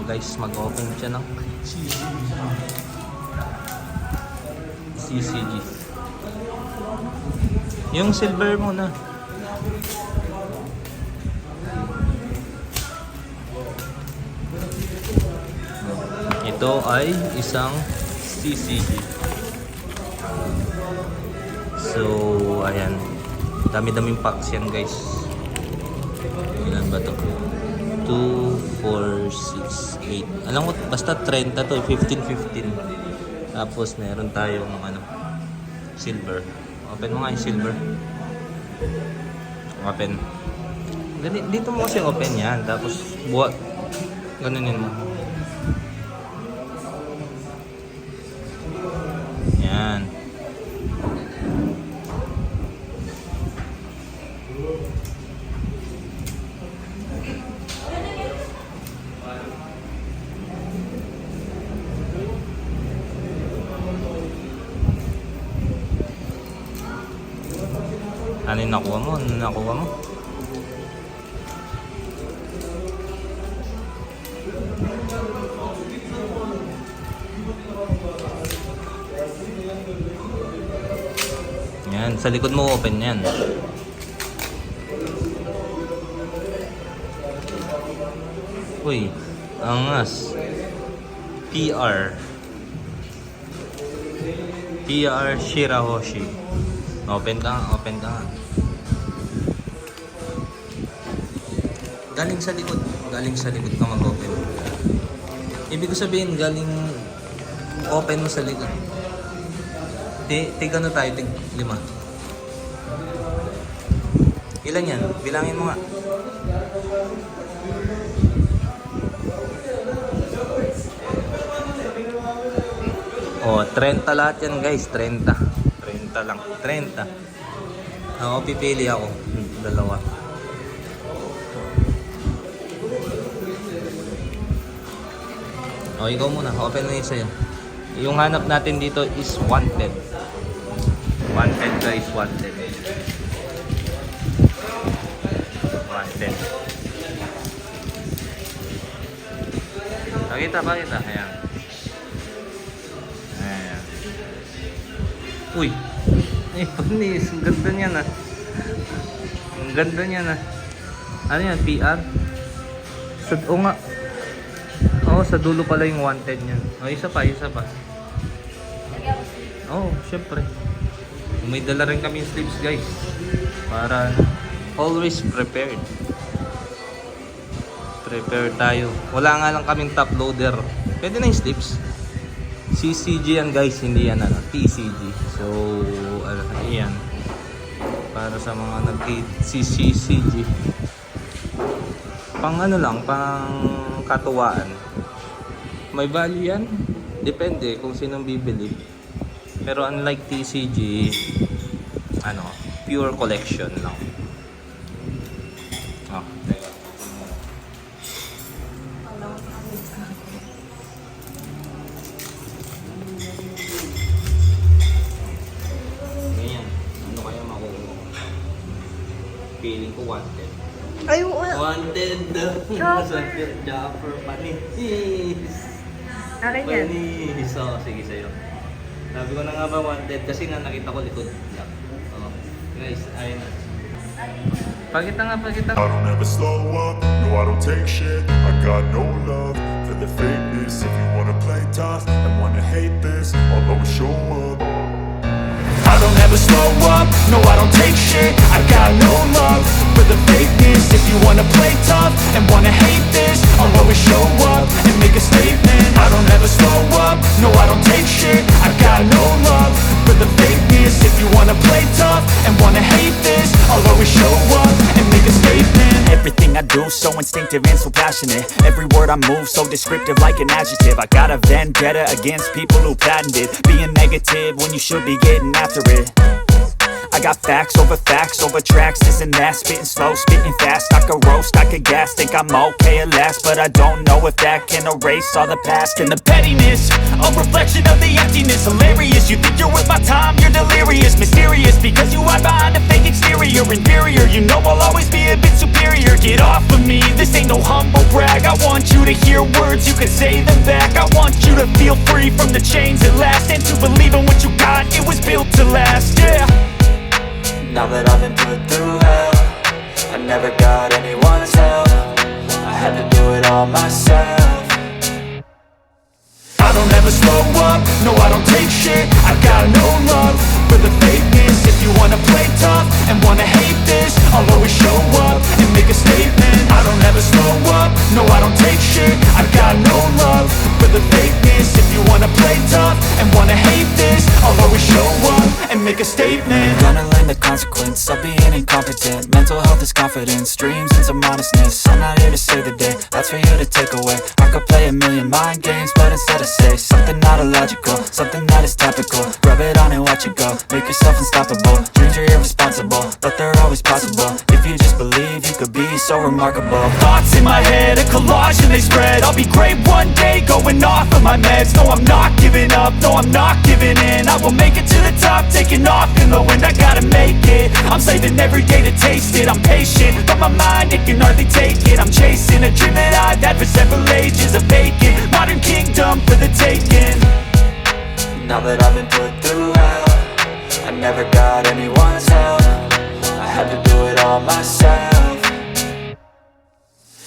guys, mag-open siya ng CCG. Yung silver muna. Ito ay isang CCG. So, ayan. Dami-daming packs yan, guys. Ilan ba to? 2, 4, 6, 8. Alam ko, basta 30 to. 15. Tapos, meron tayong silver. Open mo nga yung silver. Open. Dito mo kasi open yan. Tapos, buhat. Ganunin mo. Yan. Ano yung nakuha mo? Ano nakuha mo? Yan, sa likod mo open yan. Uy, angas. PR Shirahoshi. Open ka. Galing sa likod ka mag-open. Ibig sabihin, galing open mo sa likod. Tig ano tayo, tig 5. Ilan yan? Bilangin mo nga. Oh, 30 lahat yan, guys. 30 lang. 30. Ako, pipili ako. Dalawa. Oh, ikaw muna. Open mo yun sa'yo. Yung hanap natin dito is wanted. Wanted, guys. Wanted. Pakita. Ayan. Uy. Panis. Ang ganda niya na. Ano yan? PR? O nga. Oo, sa dulo pala yung wanted niyan. O, isa pa. Oo, syempre. May dala rin kami yung sleeves, guys. Para always prepared. Prepare tayo. Wala nga lang kaming top loader. Pwede na yung sleeves. CCG yan, guys. Hindi yan TCG. So, ayan. Para sa mga nag-CCG. Pang pang katuwaan. May value yan. Depende kung sinong bibili. Pero unlike TCG, pure collection lang. Teka. Ganyan. Ano kaya makukuha? Feeling ko wanted. Ay, Wanted. Jaffer panis. Akin yan. Panis. So, sige sa'yo. Sabi ko na nga ba wanted kasi nga nakita ko likod. Guys, ayun na. Pakita. I don't ever slow up, no I don't take shit. I got no love for the fakeness. If you wanna play tough and wanna hate this, I'll always show up. I don't ever slow up, no I don't take shit. I got no love for the fakeness. If you wanna play tough and wanna hate this, I'll always show up and make a statement. I don't ever slow up, no I don't take shit. I got no love for the fakeness. If you wanna play tough and wanna hate this, I'll always show up and make a statement. Everything I do so instinctive and so passionate. Every word I move so descriptive like an adjective. I got a vendetta against people who patented being negative when you should be getting after it. I got facts over tracks, this and that. Spitting slow, spitting fast, I could roast, I could gas. Think I'm okay at last, but I don't know if that can erase all the past. And the pettiness, a reflection of the emptiness. Hilarious, you think you're worth my time, you're delirious. Mysterious, because you hide behind a fake exterior. Inferior, you know I'll always be a bit superior. Get off of me, this ain't no humble brag. I want you to hear words, you can say them back. I want you to feel free from the chains at last, and to believe in what you got, it was built to last, yeah. Now that I've been put through hell, I never got anyone's help, I had to do it all myself. I don't ever slow up, no I don't take shit. I got no love for the fakeness. If you wanna play tough and wanna hate this, I'll always show up and make a statement. I don't ever slow up, no I don't take shit. I got no love for the fakeness. If you wanna play tough and wanna hate this, I'll always show up and make a statement. Gonna learn the consequence of being incompetent. Mental health is confidence, dreams and some honestness. I'm not here to save the day, that's for you to take away. I could play a million mind games, but instead I say something not illogical, something that is topical. Rub it on and watch it go, make yourself unstoppable. Dreams are irresponsible, but they're always possible. If you just believe, you could be so remarkable. Thoughts in my head, a collage and they spread. I'll be great one day, going off of my meds. No, I'm not giving up, no, I'm not giving in. I will make it to the top, taking off in the wind. I gotta make it, I'm saving every day to taste it. I'm patient, but my mind, it can hardly take it. I'm chasing a dream that I've had for several ages. A vacant, modern kingdom for the taking. Now that I've been put through hell, I never got anyone's help, I had to do it all myself.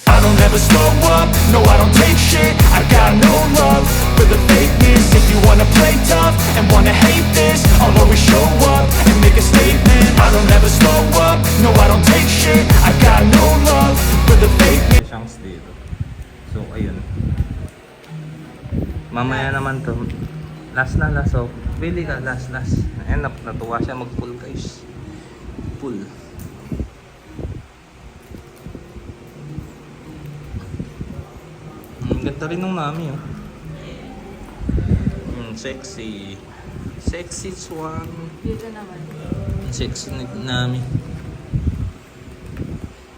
I don't ever slow up, no I don't take shit. I got no love for the fakeness. If you wanna play tough and wanna hate this, I'll always show up and make a statement. I don't ever slow up, no I don't take shit. I got no love for the fakeness. Chunks dito. So, ayun. Mamaya naman to. Last na, last. So, pili ka, last. Ayan, natuwa siya mag-pull, guys. Pull. Ganda rin nung Nami, oh. Sexy. Sexy swan. Dito naman. Sexy na Nami.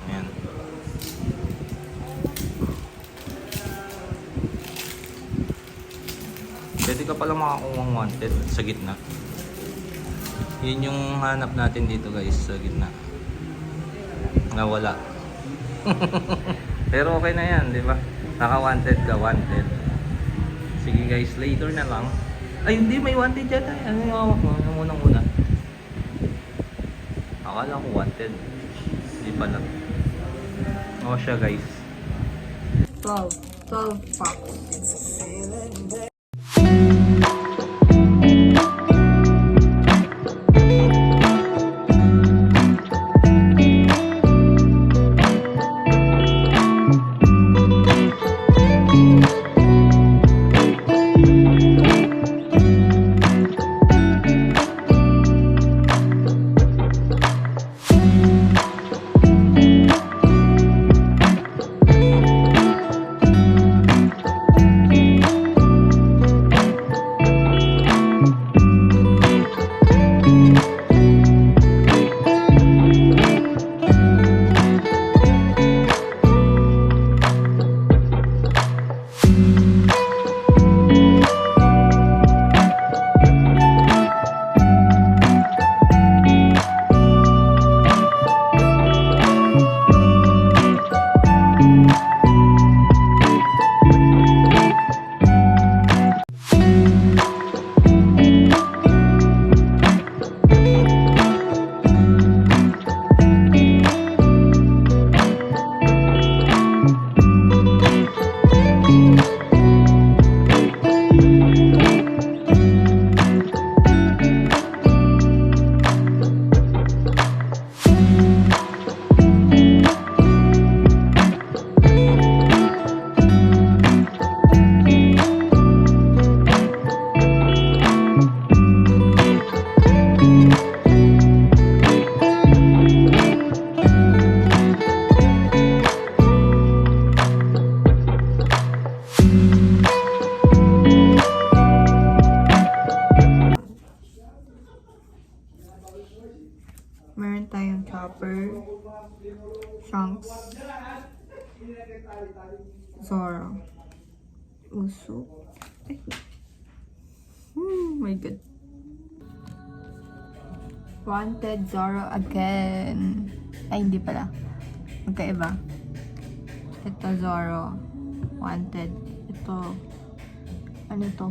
Ayan. Pwede ka pala makakuha ng wanted sa gitna. Yun yung hanap natin dito, guys, sa gitna. Nawala. Pero okay na yan, di ba? Naka-wanted ka, wanted. Sige guys, later na lang. Ay, hindi, may wanted dyan. Ano yung hawak mo? Ano munang-una? Akala ko wanted. Hindi pala. O siya, guys. 12 packs. Trunks. Zoro. Uso. My God. Wanted Zoro again. Ay, hindi pala. Magkaiba. Ito Zoro. Wanted. Ito. Ano to?